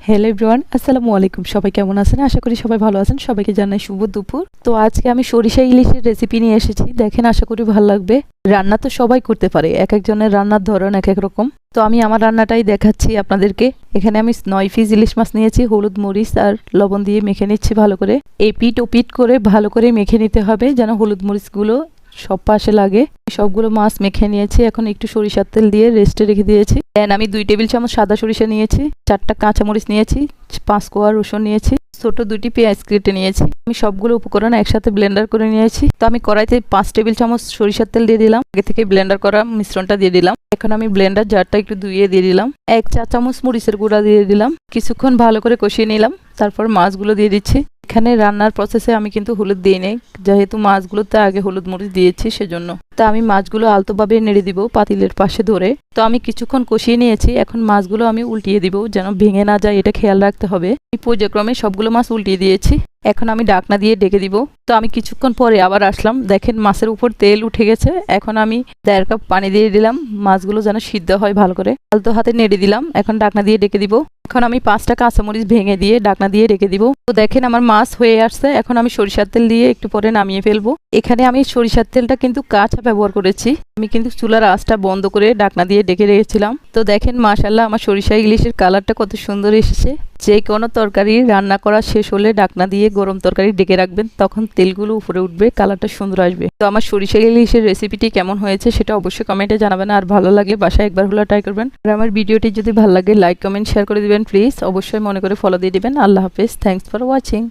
Hello everyone, আসসালামু আলাইকুম। সবাই কেমন আছেন? আশা করি সবাই ভালো আছেন। সবাইকে জানাই শুভ দুপুর। তো আজকে আমি সরিষা ইলিশের রেসিপি নিয়ে এসেছি। দেখেন, আশা করি ভালো লাগবে। রান্না তো সবাই করতে পারে, এক একজনের রান্নার ধরন এক এক রকম। তো আমি আমার রান্নাটাই দেখাচ্ছি আপনাদেরকে। এখানে আমি 9 পিস ইলিশ মাছ নিয়েছি। হলুদ, মরিচ আর লবণ দিয়ে মেখে নিচ্ছি ভালো করে। এপিট ওপিট করে ভালো করে মেখে নিতে হবে, যেন হলুদ মরিচগুলো সব পাশে লাগে। সবগুলো মাছ মেখে নিয়েছি। এখন একটু সরিষার তেল দিয়ে রেস্টে রেখে দিয়েছি। দেন আমি 2 টেবিল চামচ সাদা সরিষা নিয়েছি, 4টা কাঁচামরিচ নিয়েছি, 5 কোয়া রসুন নিয়েছি, ছোট 2টি পেঁয়াজ কেটে নিয়েছি। আমি সবগুলো উপকরণ একসাথে ব্লেন্ডার করে নিয়েছি। তো আমি কড়াইতে 5 টেবিল চামচ সরিষার তেল দিয়ে দিলাম। আগে থেকে ব্লেন্ডার করা মিশ্রণটা দিয়ে দিলাম। এখন আমি ব্লেন্ডার জারটা একটু ধুইয়ে দিয়ে দিলাম। 1 চা চামচ মরিচের গুঁড়া দিয়ে দিলাম। কিছুক্ষণ ভালো করে কষিয়ে নিলাম। তারপর মাছগুলো দিয়ে দিচ্ছি। এখানে রান্নার প্রসেসে আমি কিন্তু হলুদ দিই নাই, যেহেতু মাছগুলোতে আগে হলুদ মরিচ দিয়েছি সেজন্য। তা আমি মাছগুলো আলতোভাবে নেড়ে দিব পাতিলের পাশে ধরে। তো আমি কিছুক্ষণ কষিয়ে নিয়েছি। এখন মাছগুলো আমি উল্টিয়ে দিব, যেন ভেঙে না যায়, এটা খেয়াল রাখতে হবে। আমি পর্যায়ক্রমে সবগুলো মাছ উল্টিয়ে দিয়েছি। এখন আমি ঢাকনা দিয়ে ডেকে দিব। তো আমি কিছুক্ষণ পরে আবার আসলাম। দেখেন মাছের উপর তেল উঠে গেছে। এখন আমি 1.5 কাপ পানি দিয়ে দিলাম, মাছগুলো যেন সিদ্ধ হয় ভালো করে। আলতো হাতে নেড়ে দিলাম। এখন ঢাকনা দিয়ে ডেকে দিব। এখন আমি 5টা কাঁচামরিচ ভেঙে দিয়ে ঢাকনা দিয়ে রেখে দিব। তো দেখেন আমার মাছ হয়ে আসছে। এখন আমি সরিষার তেল দিয়ে একটু পরে নামিয়ে ফেলবো। এখানে আমি সরিষার তেলটা কিন্তু কাঁচা ব্যবহার করেছি। আমি কিন্তু চুলার আঁচটা বন্ধ করে ঢাকনা দিয়ে ডেকে রেখেছিলাম। তো দেখেন মাশাআল্লাহ, আমার সরিষা ইলিশের কালারটা কত সুন্দর এসেছে। যে কোনো তরকারি রান্না করা শেষ হলে ঢাকনা দিয়ে গরম তরকারি ডেকে রাখবেন, তখন তেলগুলো উপরে উঠবে, কালারটা সুন্দর আসবে। তো আমার সরিষা ইলিশের রেসিপিটি কেমন হয়েছে সেটা অবশ্যই কমেন্টে জানাবেন। আর ভালো লাগলে বাসায় একবার হলো ট্রাই করবেন। আর আমার ভিডিওটি যদি ভালো লাগে লাইক কমেন্ট শেয়ার করে দিবেন প্লিজ। অবশ্যই মনে করে ফলো দিয়ে দিবেন। আল্লাহ হাফেজ। Thanks for watching.